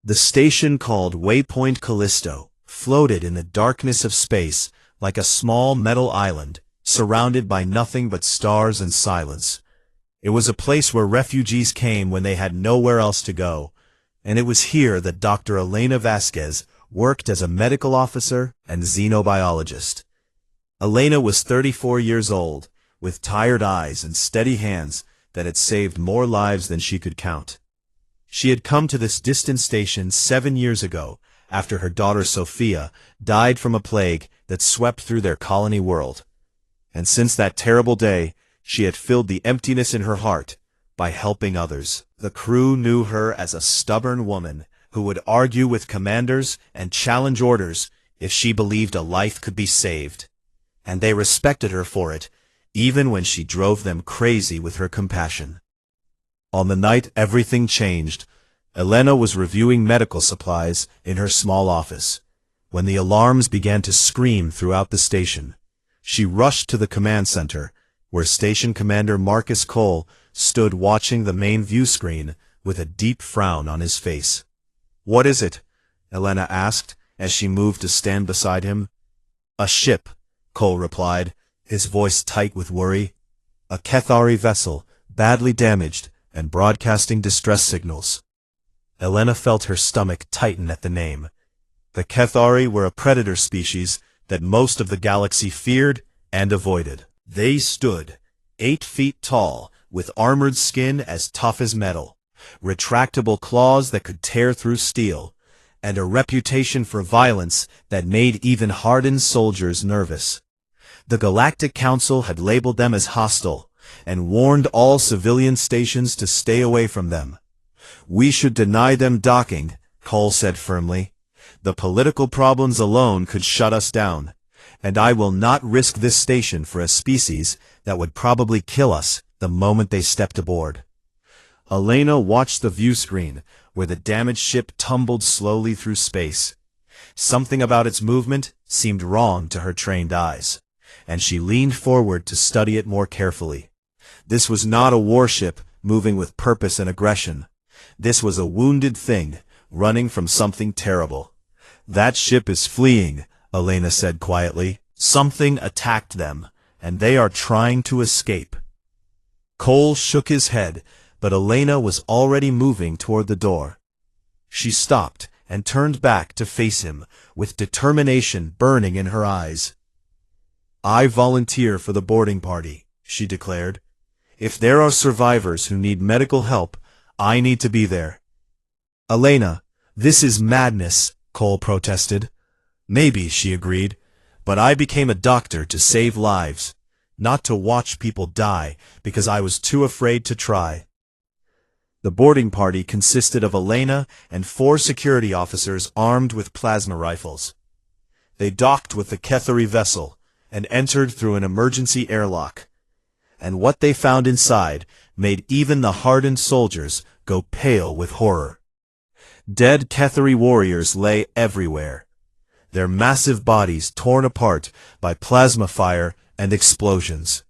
The station called Waypoint Callisto floated in the darkness of space like a small metal island, surrounded by nothing but stars and silence. It was a place where refugees came when they had nowhere else to go, and it was here that Dr. Elena Vasquez worked as a medical officer and xenobiologist. Elena was 34 years old, with tired eyes and steady hands that had saved more lives than she could count. She had come to this distant station 7 years ago, after her daughter Sophia died from a plague that swept through their colony world. And since that terrible day, she had filled the emptiness in her heart by helping others. The crew knew her as a stubborn woman who would argue with commanders and challenge orders if she believed a life could be saved. And they respected her for it, even when she drove them crazy with her compassion. On the night everything changed, Elena was reviewing medical supplies in her small office, when the alarms began to scream throughout the station. She rushed to the command center, where Station Commander Marcus Cole stood watching the main view screen with a deep frown on his face. "What is it?" Elena asked as she moved to stand beside him. "A ship," Cole replied, his voice tight with worry. "A Cathari vessel, badly damaged and broadcasting distress signals." Elena felt her stomach tighten at the name. The Cathari were a predator species that most of the galaxy feared and avoided. They stood 8 feet tall, with armored skin as tough as metal, retractable claws that could tear through steel, and a reputation for violence that made even hardened soldiers nervous. The Galactic Council had labeled them as hostile, and warned all civilian stations to stay away from them. "We should deny them docking," Cole said firmly. "The political problems alone could shut us down, and I will not risk this station for a species that would probably kill us the moment they stepped aboard." Elena watched the view screen, where the damaged ship tumbled slowly through space. Something about its movement seemed wrong to her trained eyes, and she leaned forward to study it more carefully. This was not a warship moving with purpose and aggression. This was a wounded thing, running from something terrible. "That ship is fleeing," Elena said quietly. "Something attacked them, and they are trying to escape." Cole shook his head, but Elena was already moving toward the door. She stopped and turned back to face him, with determination burning in her eyes. "I volunteer for the boarding party," she declared. "If there are survivors who need medical help, I need to be there." "Elena, this is madness," Cole protested. "Maybe," she agreed, "but I became a doctor to save lives, not to watch people die because I was too afraid to try." The boarding party consisted of Elena and 4 security officers armed with plasma rifles. They docked with the Cathari vessel and entered through an emergency airlock. And what they found inside made even the hardened soldiers go pale with horror. Dead Cathari warriors lay everywhere, their massive bodies torn apart by plasma fire and explosions.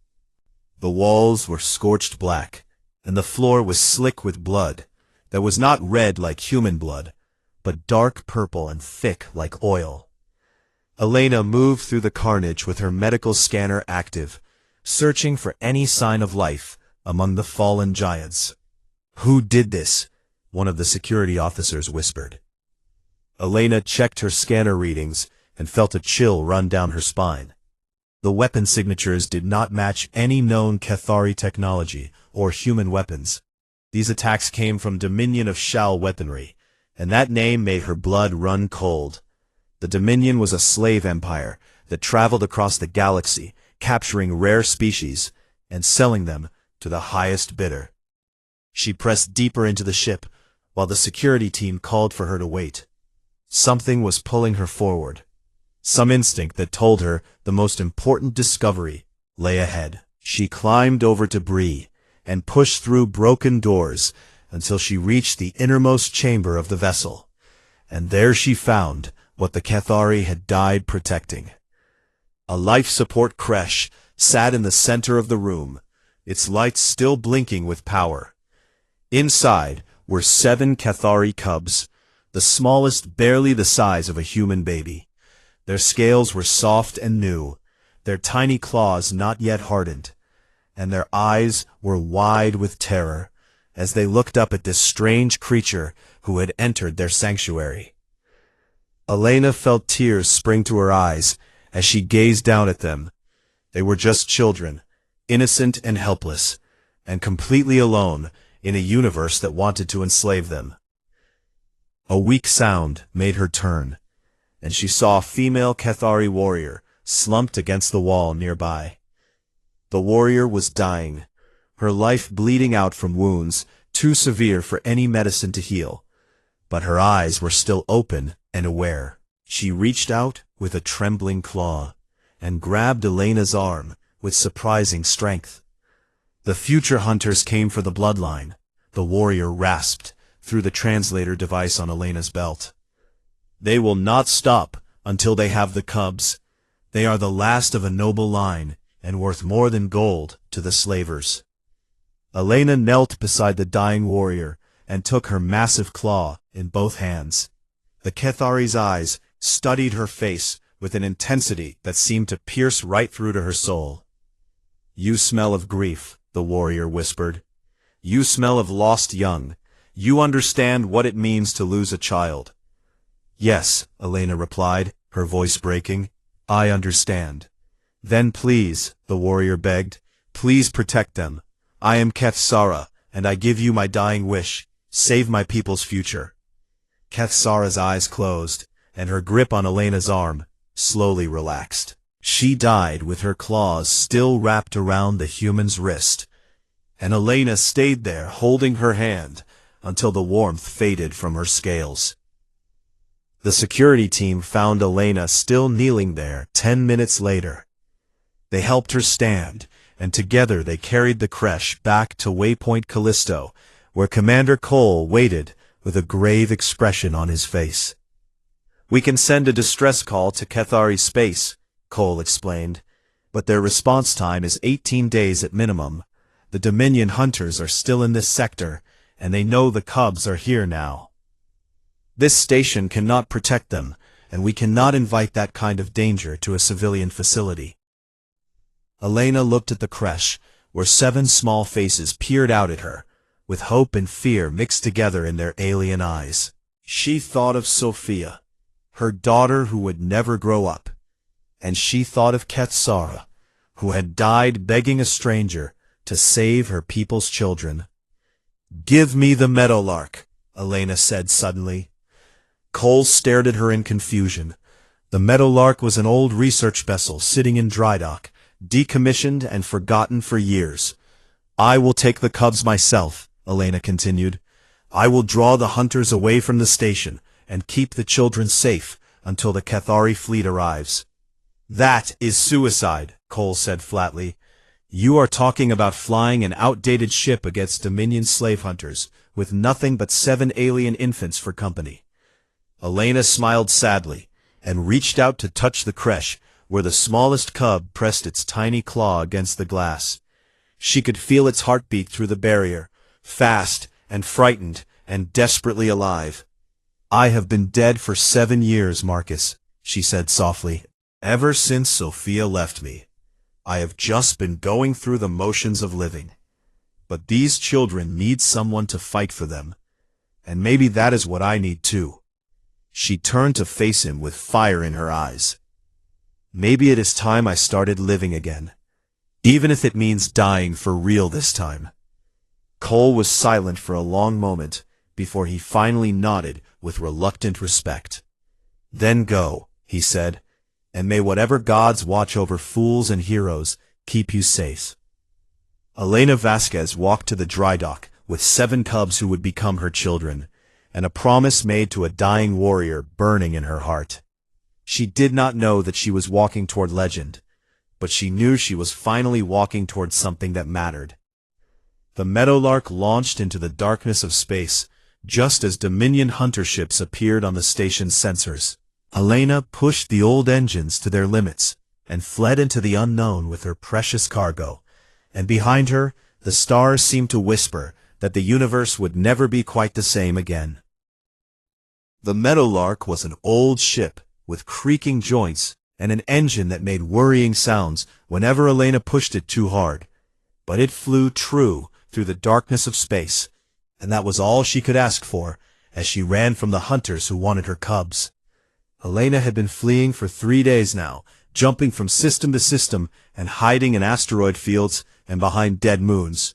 The walls were scorched black, and the floor was slick with blood that was not red like human blood, but dark purple and thick like oil. Elena moved through the carnage with her medical scanner active, searching for any sign of life among the fallen giants. "Who did this?" one of the security officers whispered. Elena checked her scanner readings and felt a chill run down her spine. The weapon signatures did not match any known Cathari technology or human weapons. These attacks came from Dominion of Shal weaponry, and that name made her blood run cold. The Dominion was a slave empire that traveled across the galaxy, capturing rare species and selling them to the highest bidder. She pressed deeper into the ship, while the security team called for her to wait. Something was pulling her forward. Some instinct that told her the most important discovery lay ahead. She climbed over debris and pushed through broken doors until she reached the innermost chamber of the vessel. And there she found what the Cathari had died protecting. A life support creche sat in the center of the room, its lights still blinking with power. Inside were 7 Cathari cubs, the smallest barely the size of a human baby. Their scales were soft and new, their tiny claws not yet hardened, and their eyes were wide with terror as they looked up at this strange creature who had entered their sanctuary. Elena felt tears spring to her eyes as she gazed down at them. They were just children, innocent and helpless, and completely alone in a universe that wanted to enslave them. A weak sound made her turn, and she saw a female HFY warrior slumped against the wall nearby. The warrior was dying, her life bleeding out from wounds too severe for any medicine to heal, but her eyes were still open and aware. She reached out with a trembling claw and grabbed Elena's arm with surprising strength. The future hunters came for the bloodline, the warrior rasped through the translator device on Elena's belt. They will not stop until they have the cubs. They are the last of a noble line and worth more than gold to the slavers. Elena knelt beside the dying warrior and took her massive claw in both hands. The HFY's eyes studied her face with an intensity that seemed to pierce right through to her soul. "You smell of grief," the warrior whispered. "You smell of lost young. You understand what it means to lose a child." "Yes," Elena replied, her voice breaking. "I understand." "Then please," the warrior begged, "please protect them. I am HFY, and I give you my dying wish. Save my people's future." HFY's eyes closed, and her grip on Elena's arm slowly relaxed. She died with her claws still wrapped around the human's wrist, and Elena stayed there holding her hand until the warmth faded from her scales. The security team found Elena still kneeling there 10 minutes later. They helped her stand, and together they carried the creche back to Waypoint Callisto, where Commander Cole waited with a grave expression on his face. "We can send a distress call to HFY Space," Cole explained, "but their response time is 18 days at minimum. The Dominion hunters are still in this sector, and they know the cubs are here now. This station cannot protect them, and we cannot invite that kind of danger to a civilian facility." Elena looked at the creche, where 7 small faces peered out at her, with hope and fear mixed together in their alien eyes. She thought of Sophia, her daughter who would never grow up, and she thought of HFY, who had died begging a stranger to save her people's children. "Give me the Meadowlark," Elena said suddenly. Cole stared at her in confusion. The Meadowlark was an old research vessel sitting in dry dock, decommissioned and forgotten for years. "I will take the cubs myself," Elena continued. "I will draw the hunters away from the station and keep the children safe until the HFY fleet arrives." "That is suicide," Cole said flatly. "You are talking about flying an outdated ship against Dominion slave hunters, with nothing but 7 alien infants for company." Elena smiled sadly and reached out to touch the creche, where the smallest cub pressed its tiny claw against the glass. She could feel its heartbeat through the barrier, fast and frightened and desperately alive. "I have been dead for 7 years, Marcus," she said softly. "Ever since Sophia left me, I have just been going through the motions of living. But these children need someone to fight for them, and maybe that is what I need too." She turned to face him with fire in her eyes. "Maybe it is time I started living again, even if it means dying for real this time." Cole was silent for a long moment before he finally nodded with reluctant respect. "Then go," he said, "and may whatever gods watch over fools and heroes keep you safe." Elena Vasquez walked to the dry dock with 7 cubs who would become her children, and a promise made to a dying warrior burning in her heart. She did not know that she was walking toward legend, but she knew she was finally walking toward something that mattered. The Meadowlark launched into the darkness of space, just as Dominion hunter ships appeared on the station's sensors. Elena pushed the old engines to their limits and fled into the unknown with her precious cargo, and behind her, the stars seemed to whisper that the universe would never be quite the same again. The Meadowlark was an old ship with creaking joints and an engine that made worrying sounds whenever Elena pushed it too hard. But it flew true through the darkness of space, and that was all she could ask for as she ran from the hunters who wanted her cubs. Elena had been fleeing for 3 days now, jumping from system to system and hiding in asteroid fields and behind dead moons.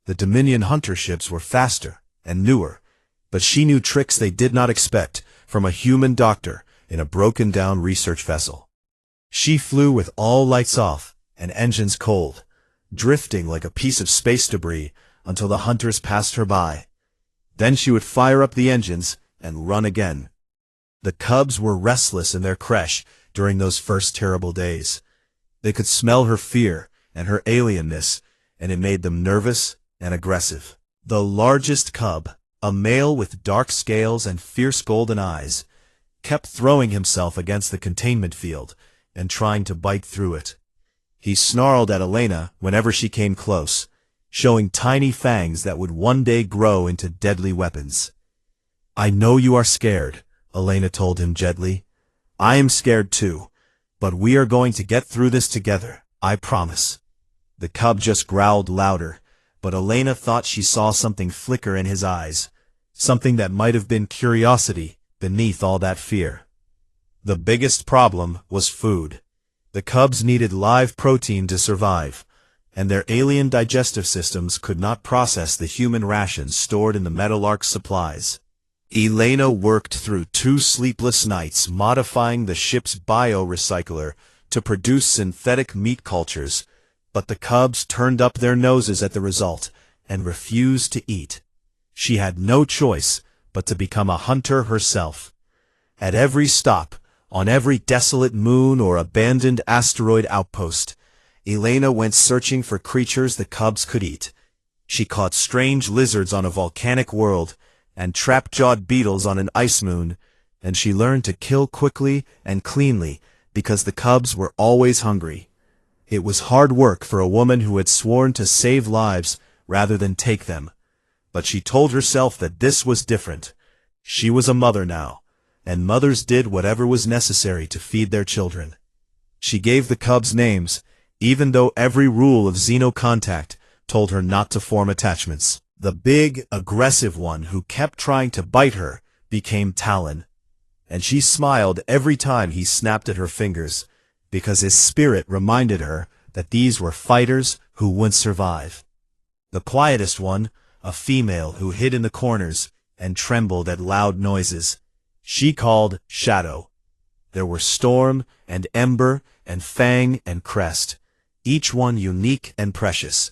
The Dominion hunter ships were faster and newer, but she knew tricks they did not expect from a human doctor in a broken-down research vessel. She flew with all lights off and engines cold, drifting like a piece of space debris until the hunters passed her by. Then she would fire up the engines and run again. The cubs were restless in their creche during those first terrible days. They could smell her fear and her alienness, and it made them nervous and aggressive. The largest cub, a male with dark scales and fierce golden eyes, kept throwing himself against the containment field and trying to bite through it. He snarled at Elena whenever she came close, showing tiny fangs that would one day grow into deadly weapons. "I know you are scared," Elena told him gently. "I am scared too, but we are going to get through this together, I promise." The cub just growled louder, but Elena thought she saw something flicker in his eyes, something that might have been curiosity beneath all that fear. The biggest problem was food. The cubs needed live protein to survive, and their alien digestive systems could not process the human rations stored in the Meadowlark's supplies. Elena worked through 2 sleepless nights modifying the ship's biorecycler to produce synthetic meat cultures, but the cubs turned up their noses at the result and refused to eat. She had no choice but to become a hunter herself. At every stop, on every desolate moon or abandoned asteroid outpost, Elena went searching for creatures the cubs could eat. She caught strange lizards on a volcanic world and trap-jawed beetles on an ice moon, and she learned to kill quickly and cleanly because the cubs were always hungry. It was hard work for a woman who had sworn to save lives rather than take them, but she told herself that this was different. She was a mother now, and mothers did whatever was necessary to feed their children. She gave the cubs names, even though every rule of xenocontact told her not to form attachments. The big, aggressive one who kept trying to bite her became Talon, and she smiled every time he snapped at her fingers, because his spirit reminded her that these were fighters who would survive. The quietest one, a female who hid in the corners and trembled at loud noises, she called Shadow. There were Storm and Ember and Fang and Crest, each one unique and precious.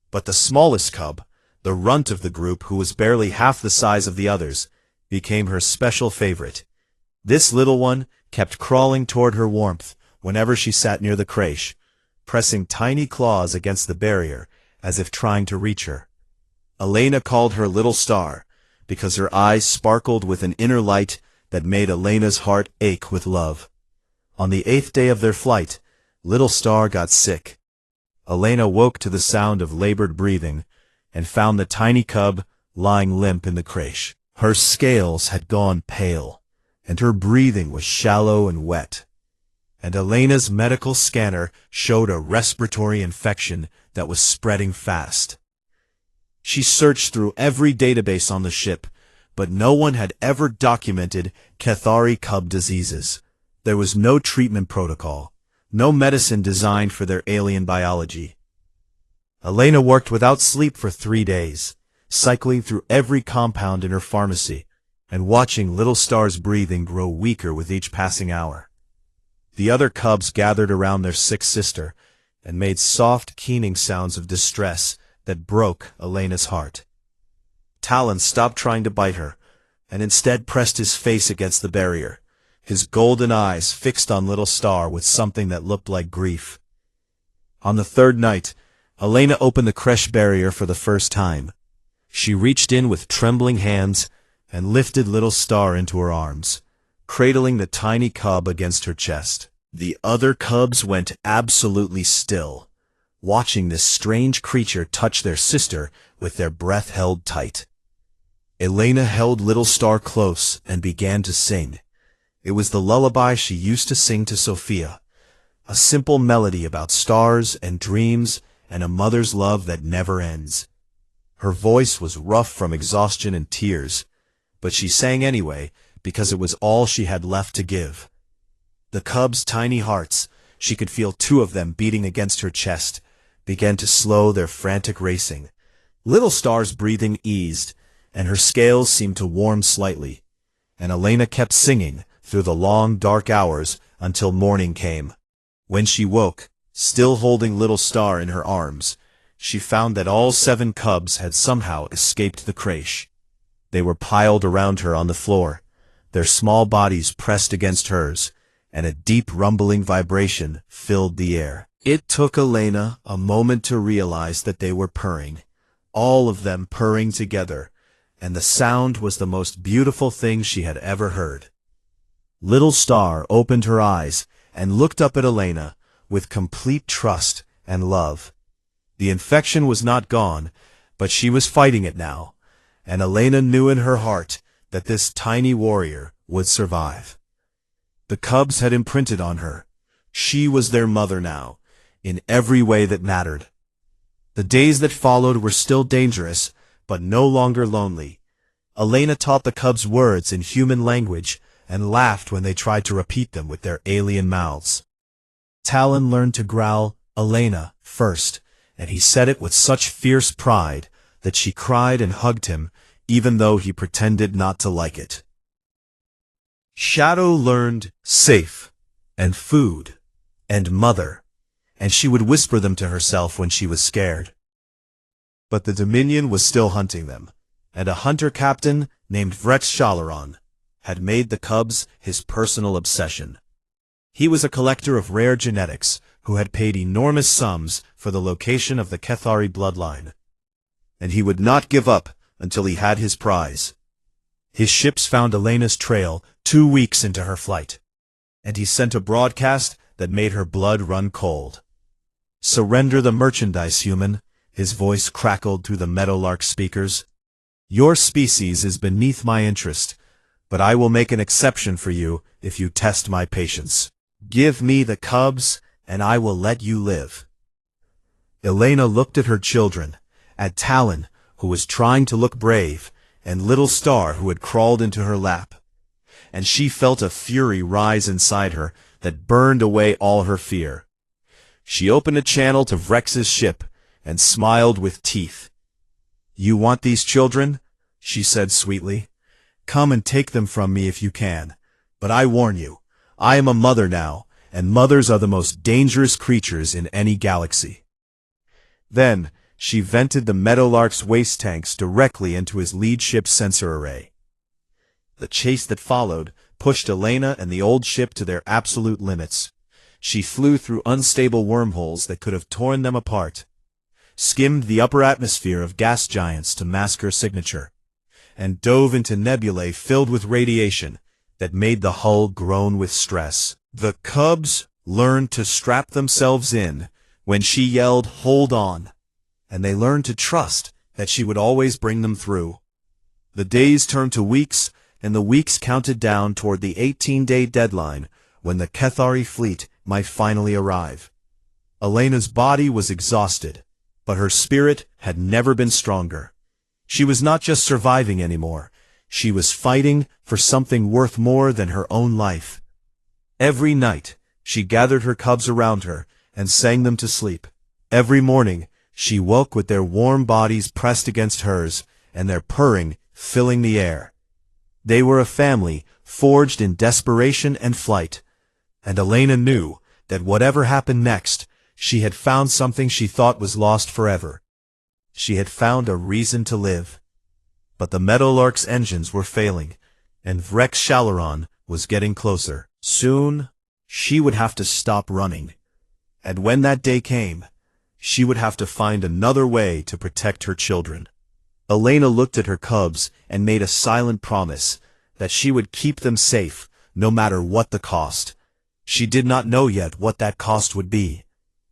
But the smallest cub, the runt of the group who was barely half the size of the others, became her special favorite. This little one kept crawling toward her warmth whenever she sat near the creche, pressing tiny claws against the barrier as if trying to reach her. Elena called her Little Star because her eyes sparkled with an inner light that made Elena's heart ache with love. On the 8th day of their flight, Little Star got sick. Elena woke to the sound of labored breathing and found the tiny cub lying limp in the creche. Her scales had gone pale, and her breathing was shallow and wet. And Elena's medical scanner showed a respiratory infection that was spreading fast. She searched through every database on the ship, but no one had ever documented Cathari cub diseases. There was no treatment protocol, no medicine designed for their alien biology. Elena worked without sleep for 3 days, cycling through every compound in her pharmacy and watching Little Star's breathing grow weaker with each passing hour. The other cubs gathered around their sick sister and made soft, keening sounds of distress that broke Elena's heart. Talon stopped trying to bite her and instead pressed his face against the barrier, his golden eyes fixed on Little Star with something that looked like grief. On the 3rd night, Elena opened the creche barrier for the first time. She reached in with trembling hands and lifted Little Star into her arms, cradling the tiny cub against her chest. The other cubs went absolutely still, watching this strange creature touch their sister with their breath held tight. Elena held Little Star close and began to sing. It was the lullaby she used to sing to Sophia, a simple melody about stars and dreams and a mother's love that never ends. Her voice was rough from exhaustion and tears, but she sang anyway because it was all she had left to give. The cubs' tiny hearts, she could feel two of them beating against her chest, began to slow their frantic racing. Little Star's breathing eased, and her scales seemed to warm slightly, and Elena kept singing through the long, dark hours until morning came. When she woke, still holding Little Star in her arms, she found that all 7 cubs had somehow escaped the crèche. They were piled around her on the floor, their small bodies pressed against hers, and a deep rumbling vibration filled the air. It took Elena a moment to realize that they were purring, all of them purring together, and the sound was the most beautiful thing she had ever heard. Little Star opened her eyes and looked up at Elena with complete trust and love. The infection was not gone, but she was fighting it now, and Elena knew in her heart that this tiny warrior would survive. The cubs had imprinted on her. She was their mother now, in every way that mattered. The days that followed were still dangerous, but no longer lonely. Elena taught the cubs words in human language and laughed when they tried to repeat them with their alien mouths. Talon learned to growl Elena first, and he said it with such fierce pride that she cried and hugged him, even though he pretended not to like it. Shadow learned safe, and food, and mother, and she would whisper them to herself when she was scared. But the Dominion was still hunting them, and a hunter captain named Vrex Shalaron had made the cubs his personal obsession. He was a collector of rare genetics who had paid enormous sums for the location of the Kethari bloodline, and he would not give up until he had his prize. His ships found Elena's trail 2 weeks into her flight, and he sent a broadcast that made her blood run cold. "Surrender the merchandise, human," his voice crackled through the Meadowlark speakers. "Your species is beneath my interest, but I will make an exception for you if you test my patience. Give me the cubs, and I will let you live." Elena looked at her children, at Talon, who was trying to look brave, and Little Star, who had crawled into her lap, and she felt a fury rise inside her that burned away all her fear. She opened a channel to Vrex's ship and smiled with teeth. "You want these children?" she said sweetly. "Come and take them from me if you can. But I warn you, I am a mother now, and mothers are the most dangerous creatures in any galaxy." Then she vented the Meadowlark's waste tanks directly into his lead ship's sensor array. The chase that followed pushed Elena and the old ship to their absolute limits. She flew through unstable wormholes that could have torn them apart, skimmed the upper atmosphere of gas giants to mask her signature, and dove into nebulae filled with radiation that made the hull groan with stress. The cubs learned to strap themselves in when she yelled, "Hold on," and they learned to trust that she would always bring them through. The days turned to weeks, and the weeks counted down toward the 18-day deadline when the Kethari fleet might finally arrive. Elena's body was exhausted, but her spirit had never been stronger. She was not just surviving anymore. She was fighting for something worth more than her own life. Every night, she gathered her cubs around her and sang them to sleep. Every morning, she woke with their warm bodies pressed against hers and their purring filling the air. They were a family forged in desperation and flight, and Elena knew that whatever happened next, she had found something she thought was lost forever. She had found a reason to live. But the Meadowlark's engines were failing, and Vrex Shalaron was getting closer. Soon, she would have to stop running. And when that day came, she would have to find another way to protect her children. Elena looked at her cubs and made a silent promise that she would keep them safe, no matter what the cost. She did not know yet what that cost would be,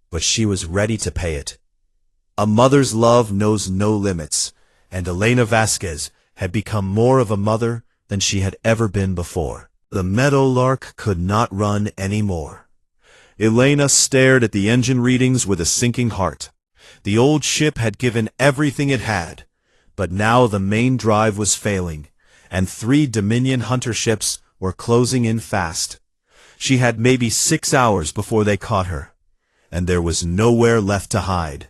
but she was ready to pay it. A mother's love knows no limits, and Elena Vasquez had become more of a mother than she had ever been before. The Meadowlark could not run anymore. Elena stared at the engine readings with a sinking heart. The old ship had given everything it had, but now the main drive was failing, and 3 Dominion hunter ships were closing in fast. She had maybe 6 hours before they caught her, and there was nowhere left to hide.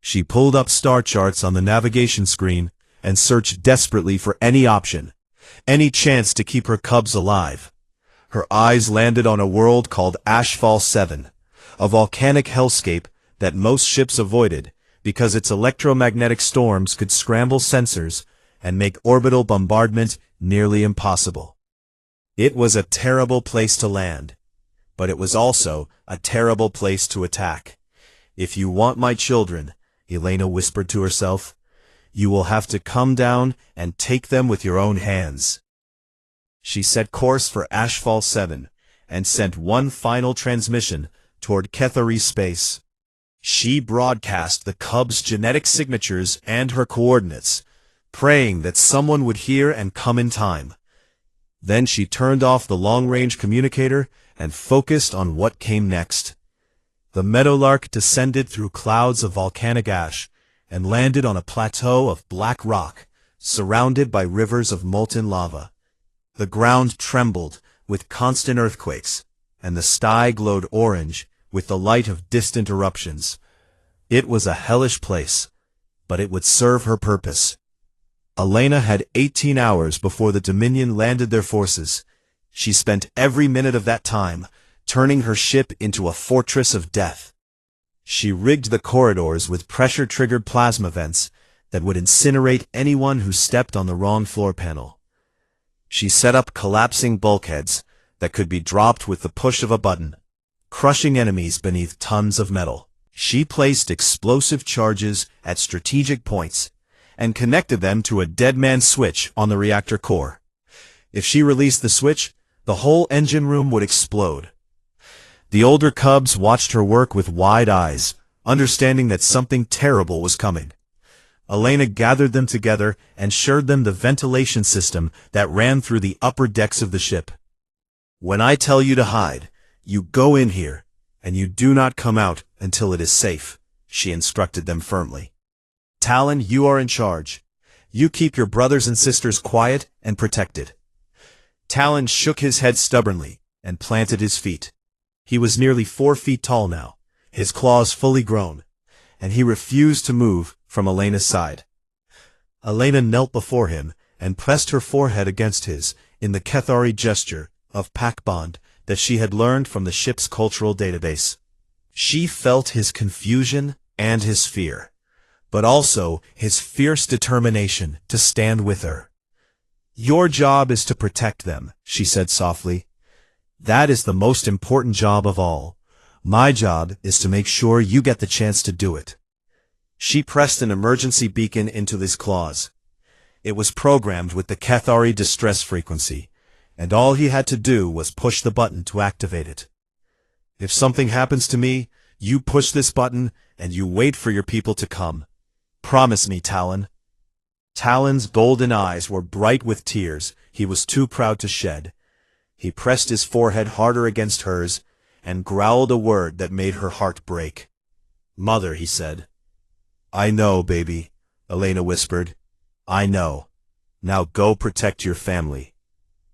She pulled up star charts on the navigation screen and searched desperately for any option, any chance to keep her cubs alive. Her eyes landed on a world called HFY 7, a volcanic hellscape that most ships avoided because its electromagnetic storms could scramble sensors and make orbital bombardment nearly impossible. It was a terrible place to land, but it was also a terrible place to attack. "If you want my children," Elena whispered to herself, "you will have to come down and take them with your own hands." She set course for HFY 7 and sent one final transmission toward Kethari space. She broadcast the cub's genetic signatures and her coordinates, praying that someone would hear and come in time. Then she turned off the long-range communicator and focused on what came next. The Meadowlark descended through clouds of volcanic ash and landed on a plateau of black rock, surrounded by rivers of molten lava. The ground trembled with constant earthquakes, and the sky glowed orange with the light of distant eruptions. It was a hellish place, but it would serve her purpose. Elena had 18 hours before the Dominion landed their forces. She spent every minute of that time turning her ship into a fortress of death. She rigged the corridors with pressure-triggered plasma vents that would incinerate anyone who stepped on the wrong floor panel. She set up collapsing bulkheads that could be dropped with the push of a button, crushing enemies beneath tons of metal. She placed explosive charges at strategic points and connected them to a dead man switch on the reactor core. If she released the switch, the whole engine room would explode. The older cubs watched her work with wide eyes, understanding that something terrible was coming. Elena gathered them together and showed them the ventilation system that ran through the upper decks of the ship. "When I tell you to hide, you go in here, and you do not come out until it is safe," she instructed them firmly. "Talon, you are in charge. You keep your brothers and sisters quiet and protected." Talon shook his head stubbornly and planted his feet. He was nearly 4 feet tall now, his claws fully grown, and he refused to move from Elena's side. Elena knelt before him and pressed her forehead against his in the Kethari gesture of pack bond that she had learned from the ship's cultural database. She felt his confusion and his fear, but also his fierce determination to stand with her. "Your job is to protect them," she said softly. "That is the most important job of all. My job is to make sure you get the chance to do it." She pressed an emergency beacon into his claws. It was programmed with the Kethari distress frequency, and all he had to do was push the button to activate it. "If something happens to me, you push this button and you wait for your people to come. Promise me, Talon." Talon's golden eyes were bright with tears he was too proud to shed. He pressed his forehead harder against hers and growled a word that made her heart break. "Mother," he said. "I know, baby," Elena whispered. "I know. Now go protect your family."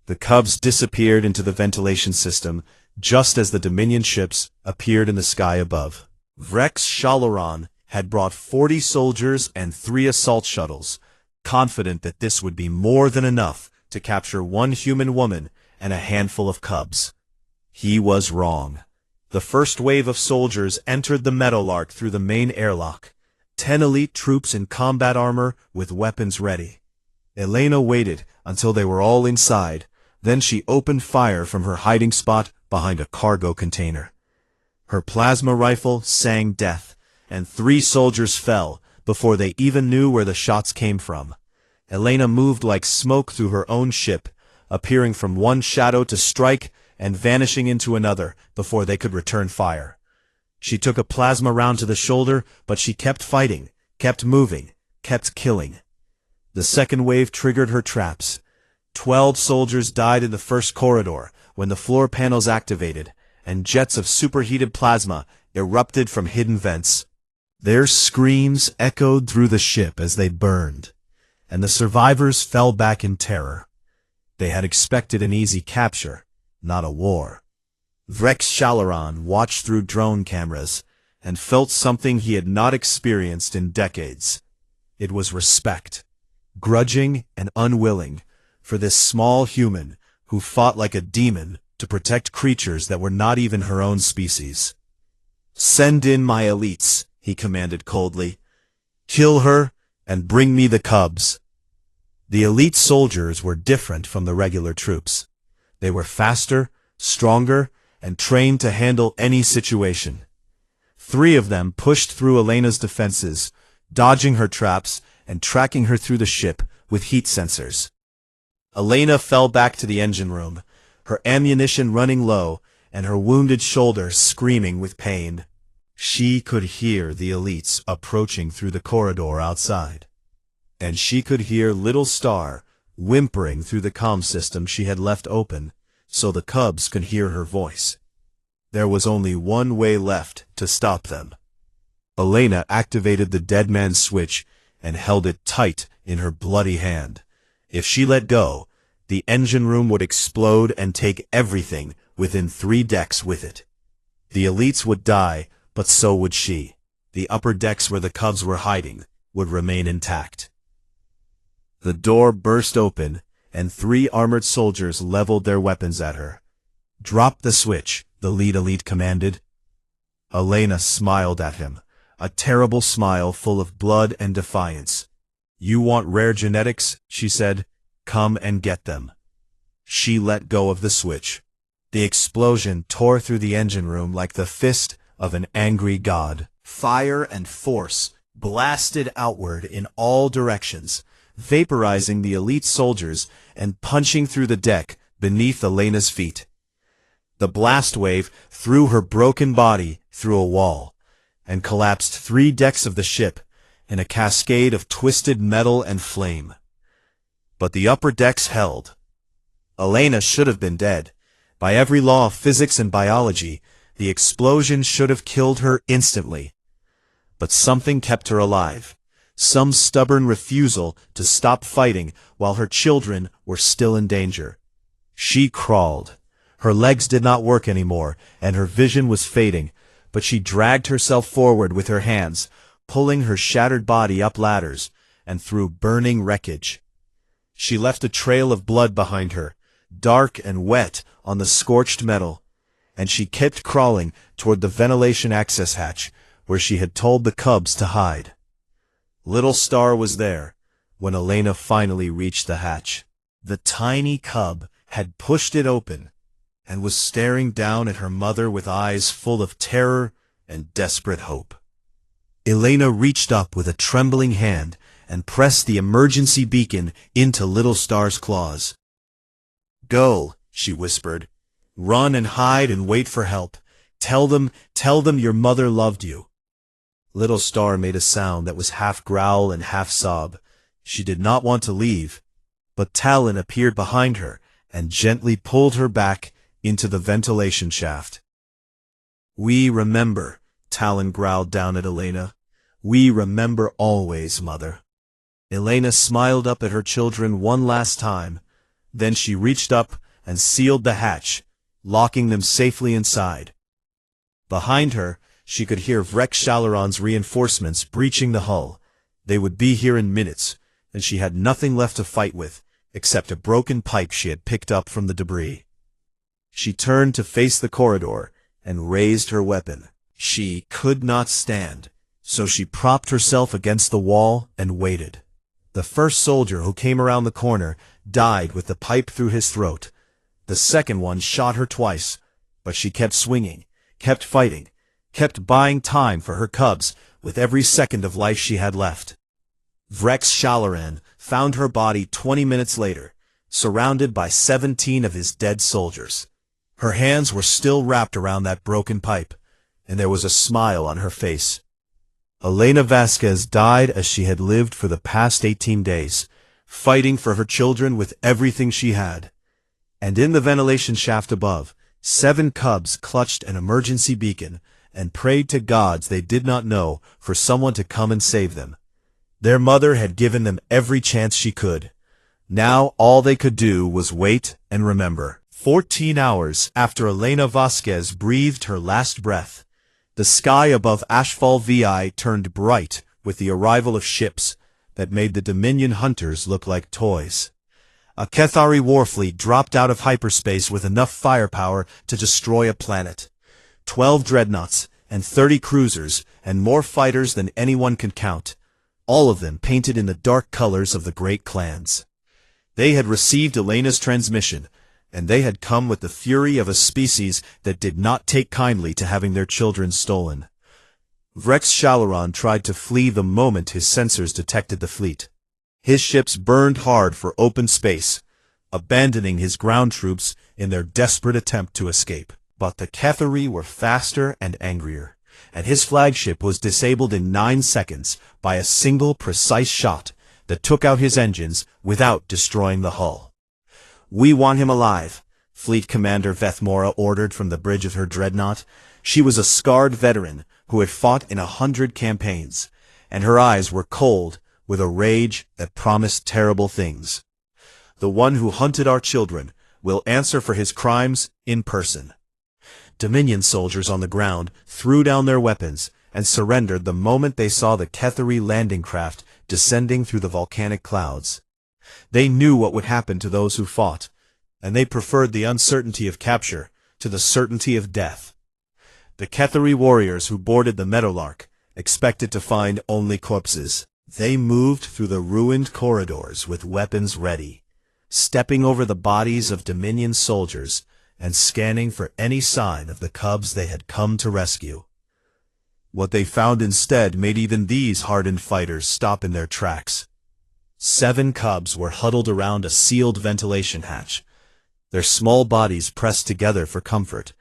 The cubs disappeared into the ventilation system just as the Dominion ships appeared in the sky above. Vrex Shalaran had brought 40 soldiers and 3 assault shuttles, confident that this would be more than enough to capture 1 human woman and a handful of cubs. He was wrong. The first wave of soldiers entered the Meadowlark through the main airlock, 10 elite troops in combat armor with weapons ready. Elena waited until they were all inside, then she opened fire from her hiding spot behind a cargo container. Her plasma rifle sang death, and 3 soldiers fell before they even knew where the shots came from. Elena moved like smoke through her own ship, appearing from one shadow to strike and vanishing into another before they could return fire. She took a plasma round to the shoulder, but she kept fighting, kept moving, kept killing. The second wave triggered her traps. 12 soldiers died in the first corridor when the floor panels activated, and jets of superheated plasma erupted from hidden vents. Their screams echoed through the ship as they burned, and the survivors fell back in terror. They had expected an easy capture, not a war. Vrex Shalaran watched through drone cameras and felt something he had not experienced in decades. It was respect, grudging and unwilling, for this small human who fought like a demon to protect creatures that were not even her own species. "Send in my elites," he commanded coldly. "Kill her and bring me the cubs." The elite soldiers were different from the regular troops. They were faster, stronger, and trained to handle any situation. 3 of them pushed through Elena's defenses, dodging her traps and tracking her through the ship with heat sensors. Elena fell back to the engine room, her ammunition running low and her wounded shoulder screaming with pain. She could hear the elites approaching through the corridor outside, and she could hear Little Star whimpering through the comm system she had left open so the cubs could hear her voice. There was only one way left to stop them. Elena activated the dead man's switch and held it tight in her bloody hand. If she let go, the engine room would explode and take everything within 3 decks with it. The elites would die, but so would she. The upper decks where the cubs were hiding would remain intact. The door burst open, and 3 armored soldiers leveled their weapons at her. "Drop the switch," the lead elite commanded. Elena smiled at him, a terrible smile full of blood and defiance. "You want rare genetics?" she said. "Come and get them." She let go of the switch. The explosion tore through the engine room like the fist of an angry god. Fire and force blasted outward in all directions, vaporizing the elite soldiers and punching through the deck beneath Elena's feet. The blast wave threw her broken body through a wall and collapsed 3 decks of the ship in a cascade of twisted metal and flame. But the upper decks held. Elena should have been dead. By every law of physics and biology, the explosion should have killed her instantly. But something kept her alive. Some stubborn refusal to stop fighting while her children were still in danger. She crawled. Her legs did not work anymore, and her vision was fading, but she dragged herself forward with her hands, pulling her shattered body up ladders and through burning wreckage. She left a trail of blood behind her, dark and wet on the scorched metal, and she kept crawling toward the ventilation access hatch where she had told the cubs to hide. Little Star was there when Elena finally reached the hatch. The tiny cub had pushed it open and was staring down at her mother with eyes full of terror and desperate hope. Elena reached up with a trembling hand and pressed the emergency beacon into Little Star's claws. "Go," she whispered. "Run and hide and wait for help. Tell them your mother loved you." Little Star made a sound that was half growl and half sob. She did not want to leave, but Talon appeared behind her and gently pulled her back into the ventilation shaft. "We remember," Talon growled down at Elena. "We remember always, Mother." Elena smiled up at her children one last time. Then she reached up and sealed the hatch, locking them safely inside. Behind her, she could hear Vrex Shalaran's reinforcements breaching the hull. They would be here in minutes, and she had nothing left to fight with except a broken pipe she had picked up from the debris. She turned to face the corridor and raised her weapon. She could not stand, so she propped herself against the wall and waited. The first soldier who came around the corner died with the pipe through his throat. The second one shot her twice, but she kept swinging, kept fighting, kept buying time for her cubs with every second of life she had left. Vrex Shalaran found her body 20 minutes later, surrounded by 17 of his dead soldiers. Her hands were still wrapped around that broken pipe, and there was a smile on her face. Elena Vasquez died as she had lived for the past 18 days, fighting for her children with everything she had. And in the ventilation shaft above, 7 cubs clutched an emergency beacon and prayed to gods they did not know for someone to come and save them. Their mother had given them every chance she could. Now all they could do was wait and remember. 14 hours after Elena Vasquez breathed her last breath, the sky above Ashfall VI turned bright with the arrival of ships that made the Dominion hunters look like toys. A HFY war fleet dropped out of hyperspace with enough firepower to destroy a planet. 12 dreadnoughts and 30 cruisers and more fighters than anyone could count, all of them painted in the dark colors of the great clans. They had received Elena's transmission, and they had come with the fury of a species that did not take kindly to having their children stolen. Vrex Shalaron tried to flee the moment his sensors detected the fleet. His ships burned hard for open space, abandoning his ground troops in their desperate attempt to escape. But the HFY were faster and angrier, and his flagship was disabled in 9 seconds by a single precise shot that took out his engines without destroying the hull. "We want him alive," Fleet Commander Vethmora ordered from the bridge of her dreadnought. She was a scarred veteran who had fought in 100 campaigns, and her eyes were cold with a rage that promised terrible things. "The one who hunted our children will answer for his crimes in person." Dominion soldiers on the ground threw down their weapons and surrendered the moment they saw the HFY landing craft descending through the volcanic clouds. They knew what would happen to those who fought, and they preferred the uncertainty of capture to the certainty of death. The HFY warriors who boarded the Meadowlark expected to find only corpses. They moved through the ruined corridors with weapons ready, stepping over the bodies of Dominion soldiers and scanning for any sign of the cubs they had come to rescue. What they found instead made even these hardened fighters stop in their tracks. 7 cubs were huddled around a sealed ventilation hatch, their small bodies pressed together for comfort,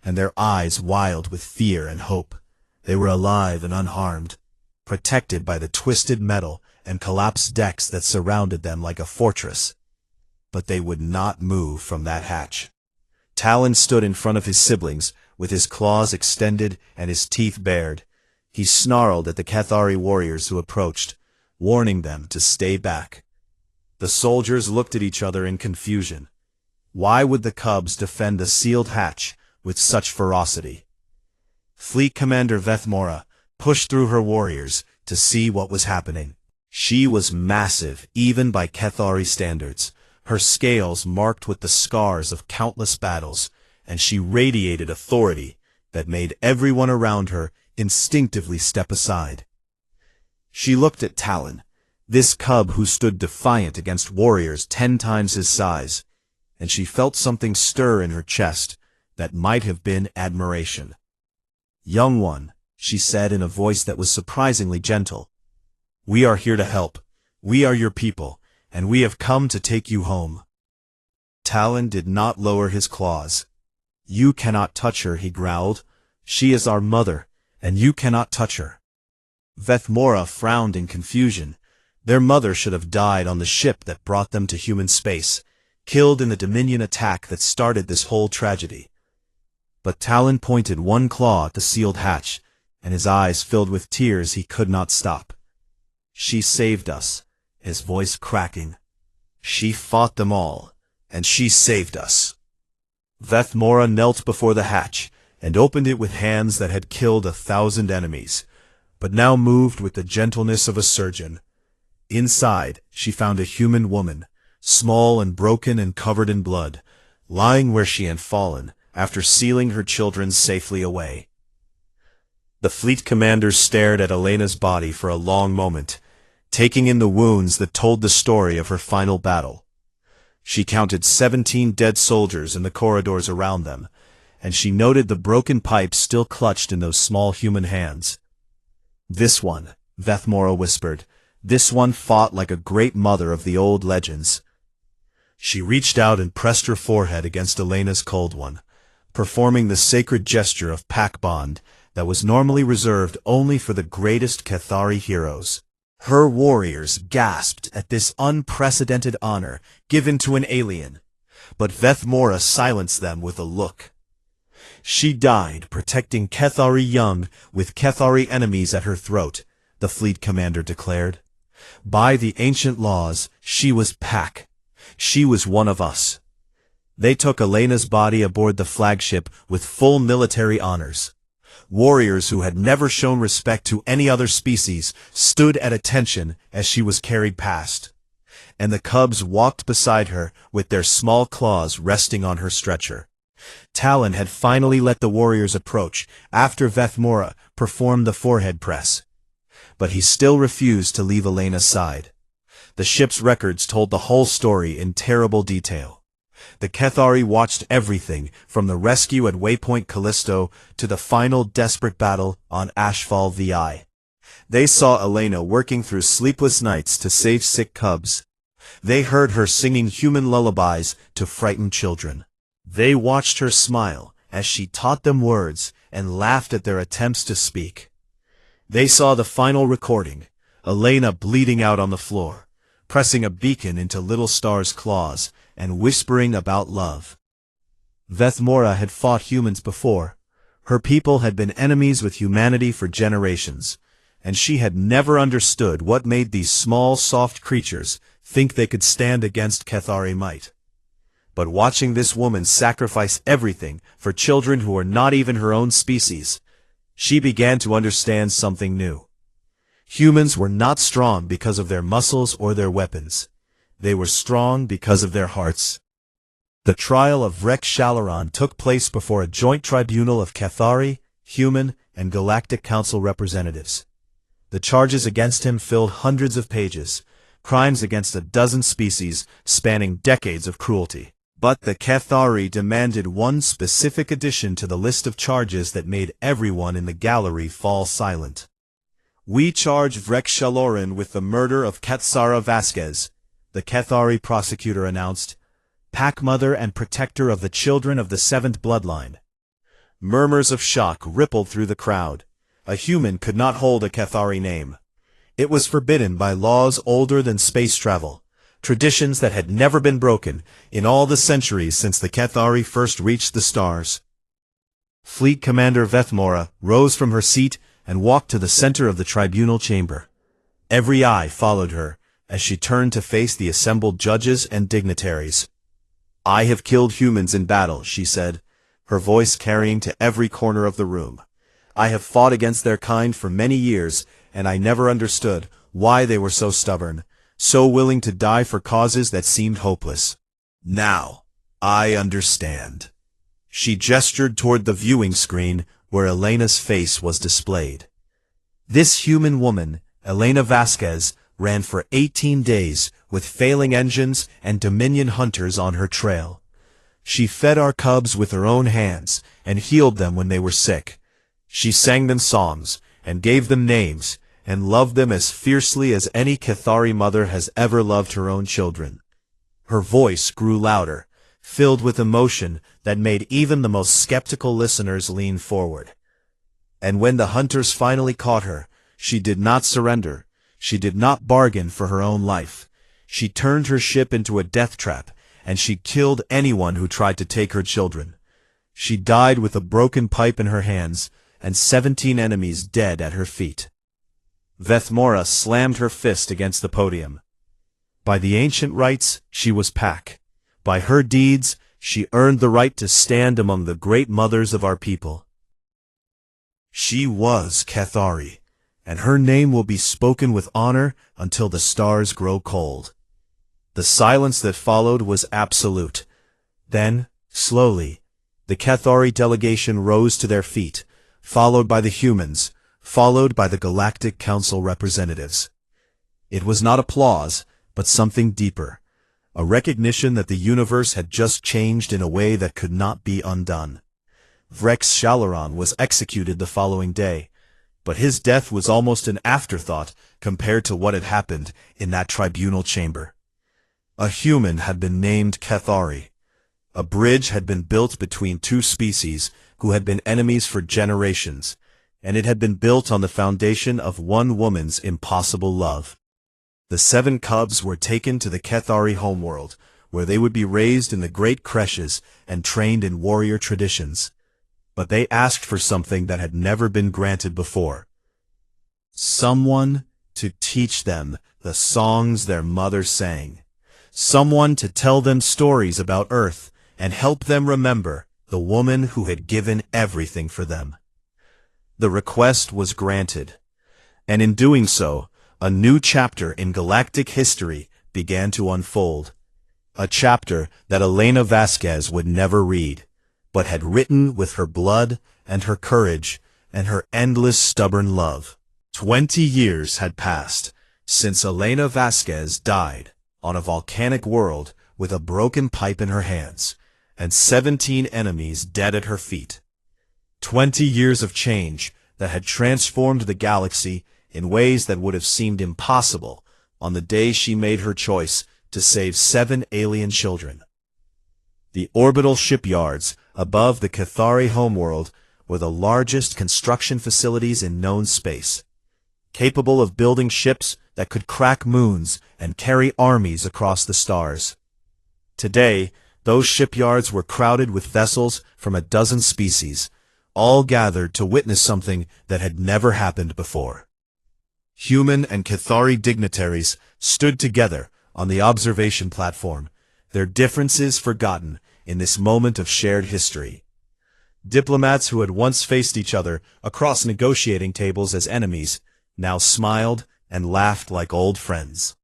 and their eyes wild with fear and hope. They were alive and unharmed, protected by the twisted metal and collapsed decks that surrounded them like a fortress. But they would not move from that hatch. Talon stood in front of his siblings, with his claws extended and his teeth bared. He snarled at the HFY warriors who approached, warning them to stay back. The soldiers looked at each other in confusion. Why would the cubs defend the sealed hatch with such ferocity? Fleet Commander Vethmora pushed through her warriors to see what was happening. She was massive, even by HFY standards, her scales marked with the scars of countless battles, and she radiated authority that made everyone around her instinctively step aside. She looked at Talon, this cub who stood defiant against warriors 10 times his size, and she felt something stir in her chest that might have been admiration. "Young one," she said in a voice that was surprisingly gentle, "we are here to help. We are your people, and we have come to take you home." Talon did not lower his claws. "You cannot touch her," he growled. "She is our mother, and you cannot touch her." Vethmora frowned in confusion. Their mother should have died on the ship that brought them to human space, killed in the Dominion attack that started this whole tragedy. But Talon pointed one claw at the sealed hatch, and his eyes filled with tears he could not stop. "She saved us," his voice cracking. "She fought them all, and she saved us." Vethmora knelt before the hatch and opened it with hands that had killed 1,000 enemies, but now moved with the gentleness of a surgeon. Inside, she found a human woman, small and broken and covered in blood, lying where she had fallen after sealing her children safely away. The fleet commander stared at Elena's body for a long moment, taking in the wounds that told the story of her final battle. She counted 17 dead soldiers in the corridors around them, and she noted the broken pipes still clutched in those small human hands. "This one," Vethmora whispered, "this one fought like a great mother of the old legends." She reached out and pressed her forehead against Elena's cold one, performing the sacred gesture of pack bond that was normally reserved only for the greatest HFY heroes. Her warriors gasped at this unprecedented honor given to an alien, but Vethmora silenced them with a look. She died protecting Kethari Young with Kethari enemies at her throat, the fleet commander declared. By the ancient laws, she was Pack. She was one of us. They took Elena's body aboard the flagship with full military honors. Warriors who had never shown respect to any other species stood at attention as she was carried past. And the cubs walked beside her with their small claws resting on her stretcher. Talon had finally let the warriors approach after Vethmora performed the forehead press. But he still refused to leave Elena's side. The ship's records told the whole story in terrible detail. The Kethari watched everything from the rescue at Waypoint Callisto to the final desperate battle on Ashfall VI. They saw Elena working through sleepless nights to save sick cubs. They heard her singing human lullabies to frighten children. They watched her smile as she taught them words and laughed at their attempts to speak. They saw the final recording, Elena bleeding out on the floor, pressing a beacon into Little Star's claws, and whispering about love. Vethmora had fought humans before. Her people had been enemies with humanity for generations, and she had never understood what made these small, soft creatures think they could stand against Kethari might. But watching this woman sacrifice everything for children who were not even her own species, she began to understand something new. Humans were not strong because of their muscles or their weapons. They were strong because of their hearts. The trial of Rex Shalaran took place before a joint tribunal of Kethari, human, and Galactic Council representatives. The charges against him filled hundreds of pages, crimes against a dozen species spanning decades of cruelty. But the Kethari demanded one specific addition to the list of charges that made everyone in the gallery fall silent. We charge Vrex Shaloran with the murder of Ketsara Vasquez, the Kethari prosecutor announced, Pack mother and protector of the children of the seventh bloodline. Murmurs of shock rippled through the crowd. A human could not hold a Kethari name. It was forbidden by laws older than space travel, traditions that had never been broken in all the centuries since the Kethari first reached the stars. Fleet Commander Vethmora rose from her seat and walked to the center of the tribunal chamber. Every eye followed her as she turned to face the assembled judges and dignitaries. I have killed humans in battle, she said, her voice carrying to every corner of the room. I have fought against their kind for many years, and I never understood why they were so stubborn, so willing to die for causes that seemed hopeless. Now, I understand. She gestured toward the viewing screen where Elena's face was displayed. This human woman, Elena Vasquez, ran for 18 days with failing engines and Dominion hunters on her trail. She fed our cubs with her own hands and healed them when they were sick. She sang them songs and gave them names and loved them as fiercely as any Kethari mother has ever loved her own children. Her voice grew louder, filled with emotion that made even the most skeptical listeners lean forward. And when the hunters finally caught her, she did not surrender. She did not bargain for her own life. She turned her ship into a death trap, and she killed anyone who tried to take her children. She died with a broken pipe in her hands, and 17 enemies dead at her feet. Vethmora slammed her fist against the podium. By the ancient rights, she was Pack. By her deeds, she earned the right to stand among the great mothers of our people. She was Kethari, and her name will be spoken with honor until the stars grow cold. The silence that followed was absolute. Then, slowly, the Kethari delegation rose to their feet, followed by the humans, followed by the Galactic Council representatives. It was not applause, but something deeper, a recognition that the universe had just changed in a way that could not be undone. Vrex Shalaran was executed the following day, but his death was almost an afterthought compared to what had happened in that tribunal chamber. A human had been named Kethari. A bridge had been built between two species who had been enemies for generations, and it had been built on the foundation of one woman's impossible love. The 7 cubs were taken to the Cathari homeworld, where they would be raised in the great creches and trained in warrior traditions. But they asked for something that had never been granted before. Someone to teach them the songs their mother sang. Someone to tell them stories about Earth and help them remember the woman who had given everything for them. The request was granted, and in doing so, a new chapter in galactic history began to unfold. A chapter that Elena Vasquez would never read, but had written with her blood and her courage and her endless stubborn love. 20 years had passed since Elena Vasquez died on a volcanic world with a broken pipe in her hands and 17 enemies dead at her feet. 20 years of change that had transformed the galaxy in ways that would have seemed impossible on the day she made her choice to save 7 alien children. The orbital shipyards above the Cathari homeworld were the largest construction facilities in known space, capable of building ships that could crack moons and carry armies across the stars. Today, those shipyards were crowded with vessels from a dozen species, all gathered to witness something that had never happened before. Human and Cathari dignitaries stood together on the observation platform, their differences forgotten in this moment of shared history. Diplomats who had once faced each other across negotiating tables as enemies now smiled and laughed like old friends.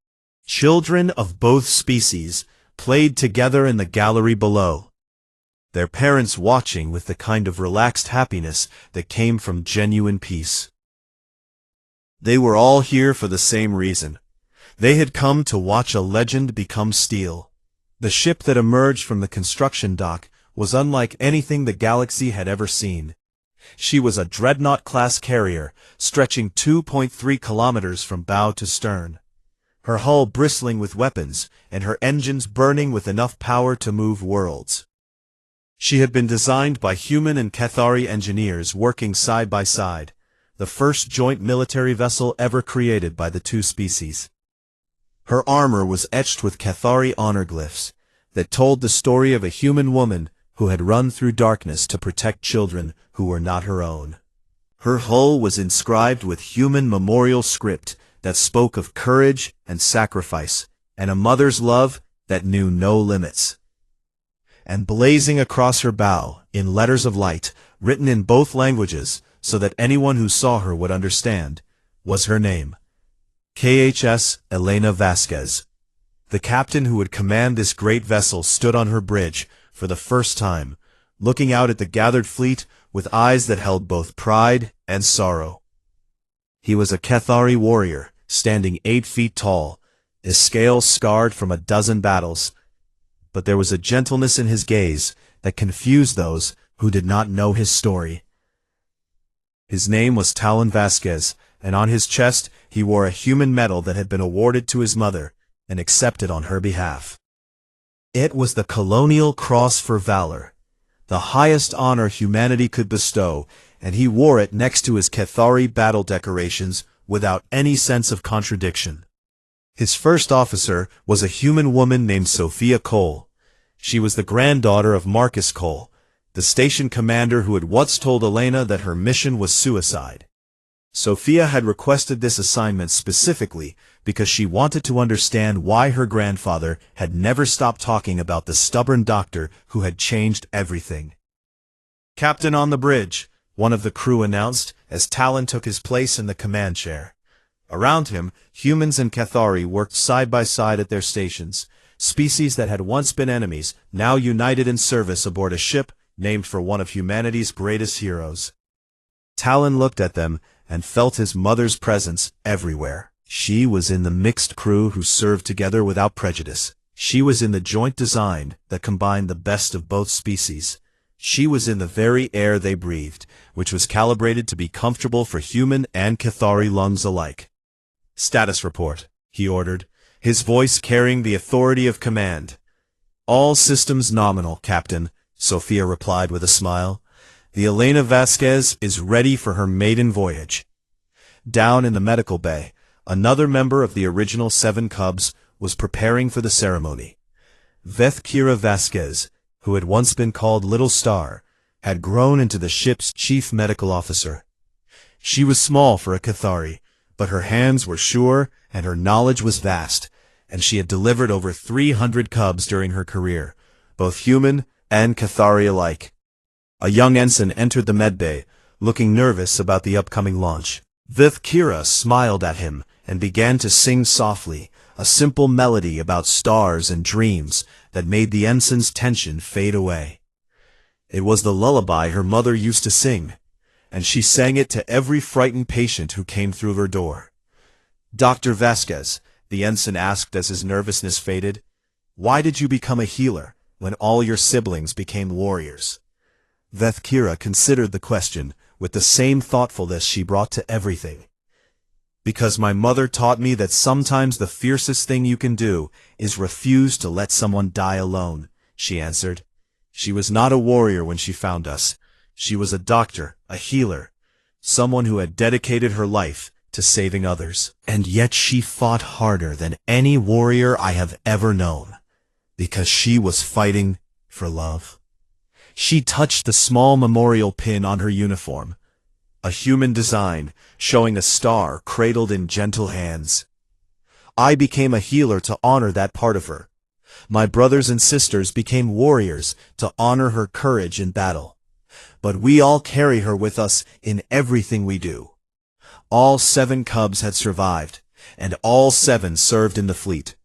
Children of both species played together in the gallery below, their parents watching with the kind of relaxed happiness that came from genuine peace. They were all here for the same reason. They had come to watch a legend become steel. The ship that emerged from the construction dock was unlike anything the galaxy had ever seen. She was a dreadnought-class carrier, stretching 2.3 kilometers from bow to stern, her hull bristling with weapons and her engines burning with enough power to move worlds. She had been designed by human and Cathari engineers working side by side, the first joint military vessel ever created by the two species. Her armor was etched with Cathari honor glyphs that told the story of a human woman who had run through darkness to protect children who were not her own. Her hull was inscribed with human memorial script that spoke of courage and sacrifice, and a mother's love that knew no limits. And blazing across her bow, in letters of light, written in both languages so that anyone who saw her would understand, was her name, KHS Elena Vasquez. The captain who would command this great vessel stood on her bridge for the first time, looking out at the gathered fleet with eyes that held both pride and sorrow. He was a Cathari warrior, standing 8 feet tall, his scales scarred from a dozen battles, but there was a gentleness in his gaze that confused those who did not know his story. His name was Talon Vasquez, and on his chest he wore a human medal that had been awarded to his mother and accepted on her behalf. It was the Colonial Cross for Valor, the highest honor humanity could bestow, and he wore it next to his Cathari battle decorations without any sense of contradiction. His first officer was a human woman named Sophia Cole. She was the granddaughter of Marcus Cole, the station commander who had once told Elena that her mission was suicide. Sophia had requested this assignment specifically because she wanted to understand why her grandfather had never stopped talking about the stubborn doctor who had changed everything. "Captain on the bridge," one of the crew announced as Talon took his place in the command chair. Around him, humans and Cathari worked side by side at their stations, species that had once been enemies, now united in service aboard a ship named for one of humanity's greatest heroes. Talon looked at them and felt his mother's presence everywhere. She was in the mixed crew who served together without prejudice. She was in the joint design that combined the best of both species. She was in the very air they breathed, which was calibrated to be comfortable for human and Cathari lungs alike. "Status report," he ordered, his voice carrying the authority of command. "All systems nominal, Captain," Sophia replied with a smile. The Elena Vasquez is ready for her maiden voyage. Down in the medical bay, another member of the original 7 Cubs was preparing for the ceremony. Kira Vasquez, who had once been called Little Star, had grown into the ship's chief medical officer. She was small for a Cathari, but her hands were sure and her knowledge was vast, and she had delivered over 300 Cubs during her career, both human and Cathari alike. A young ensign entered the medbay, looking nervous about the upcoming launch. Kira smiled at him and began to sing softly, a simple melody about stars and dreams that made the ensign's tension fade away. It was the lullaby her mother used to sing, and she sang it to every frightened patient who came through her door. "Dr. Vasquez," the ensign asked as his nervousness faded, "why did you become a healer when all your siblings became warriors?" Kira considered the question with the same thoughtfulness she brought to everything. "Because my mother taught me that sometimes the fiercest thing you can do is refuse to let someone die alone," she answered. "She was not a warrior when she found us. She was a doctor, a healer, someone who had dedicated her life to saving others. And yet she fought harder than any warrior I have ever known, because she was fighting for love." She touched the small memorial pin on her uniform, a human design showing a star cradled in gentle hands. "I became a healer to honor that part of her. My brothers and sisters became warriors to honor her courage in battle. But we all carry her with us in everything we do." All 7 Cubs had survived, and all 7 served in the fleet.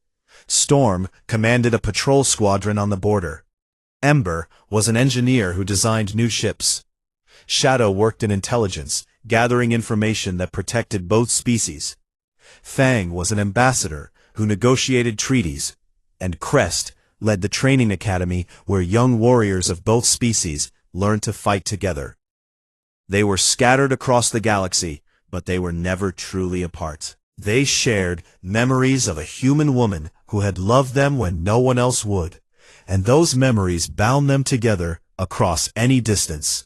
Storm commanded a patrol squadron on the border. Ember was an engineer who designed new ships. Shadow worked in intelligence, gathering information that protected both species. Fang was an ambassador who negotiated treaties, and Crest led the training academy where young warriors of both species learned to fight together. They were scattered across the galaxy, but they were never truly apart. They shared memories of a human woman who had loved them when no one else would, and those memories bound them together across any distance.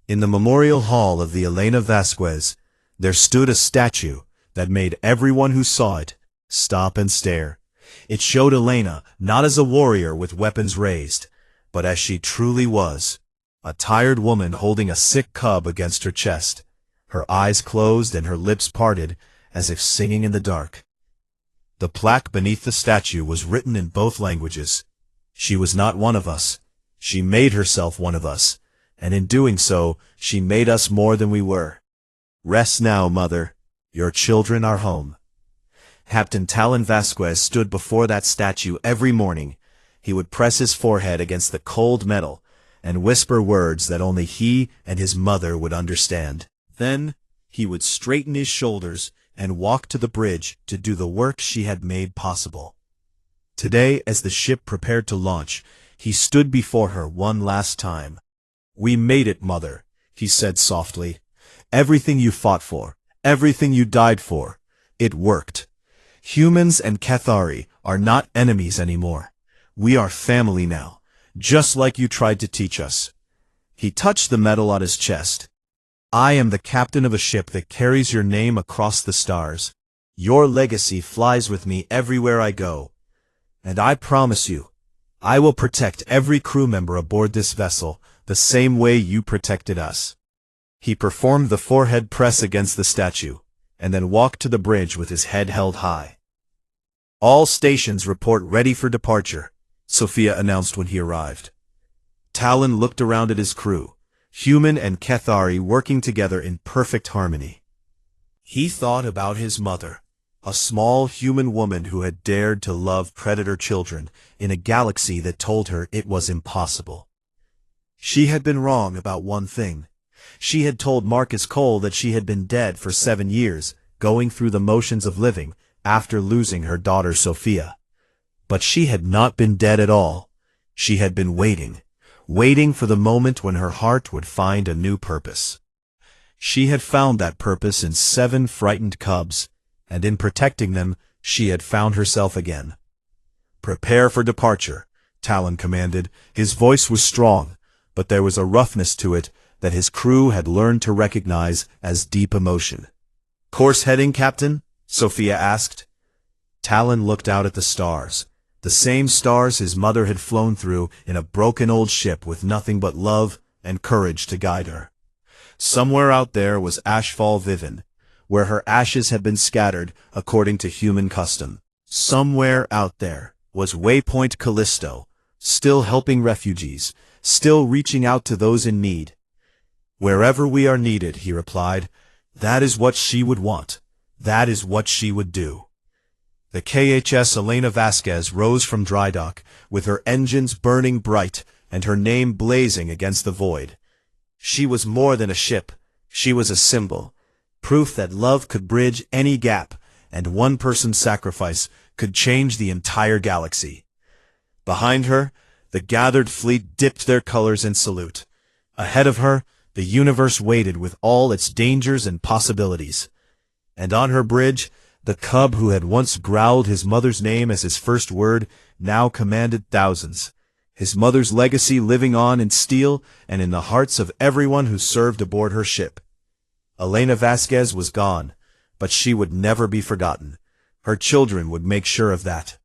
In the memorial hall of the Elena Vasquez, there stood a statue that made everyone who saw it stop and stare. It showed Elena not as a warrior with weapons raised, but as she truly was, a tired woman holding a sick cub against her chest, her eyes closed and her lips parted as if singing in the dark. The plaque beneath the statue was written in both languages. She was not one of us. She made herself one of us, and in doing so, she made us more than we were. Rest now, mother. Your children are home. Captain Talon Vasquez stood before that statue every morning. He would press his forehead against the cold metal and whisper words that only he and his mother would understand. Then he would straighten his shoulders and walk to the bridge to do the work she had made possible. Today, as the ship prepared to launch, he stood before her one last time. "We made it, Mother," he said softly. "Everything you fought for, everything you died for, it worked. Humans and Cathari are not enemies anymore. We are family now, just like you tried to teach us." He touched the medal on his chest. "I am the captain of a ship that carries your name across the stars. Your legacy flies with me everywhere I go. And I promise you, I will protect every crew member aboard this vessel the same way you protected us." He performed the forehead press against the statue, and then walked to the bridge with his head held high. "All stations report ready for departure," Sophia announced when he arrived. Talon looked around at his crew, human and Cathari working together in perfect harmony. He thought about his mother, a small human woman who had dared to love predator children in a galaxy that told her it was impossible. She had been wrong about one thing. She had told Marcus Cole that she had been dead for 7 years, going through the motions of living after losing her daughter Sophia. But she had not been dead at all. She had been waiting for the moment when her heart would find a new purpose. She had found that purpose in 7 frightened cubs, and in protecting them, she had found herself again. "Prepare for departure," Talon commanded. His voice was strong, but there was a roughness to it that his crew had learned to recognize as deep emotion. "Course heading, Captain?" Sophia asked. Talon looked out at the stars, the same stars his mother had flown through in a broken old ship with nothing but love and courage to guide her. Somewhere out there was Ashfall Vivin, where her ashes had been scattered according to human custom. Somewhere out there was Waypoint Callisto, still helping refugees, still reaching out to those in need. "Wherever we are needed," he replied, "that is what she would want. That is what she would do." The KHS Elena Vasquez rose from dry dock, with her engines burning bright and her name blazing against the void. She was more than a ship. She was a symbol, proof that love could bridge any gap, and one person's sacrifice could change the entire galaxy. Behind her, the gathered fleet dipped their colors in salute. Ahead of her, the universe waited with all its dangers and possibilities. And on her bridge, the cub who had once growled his mother's name as his first word now commanded thousands, his mother's legacy living on in steel and in the hearts of everyone who served aboard her ship. Elena Vasquez was gone, but she would never be forgotten. Her children would make sure of that.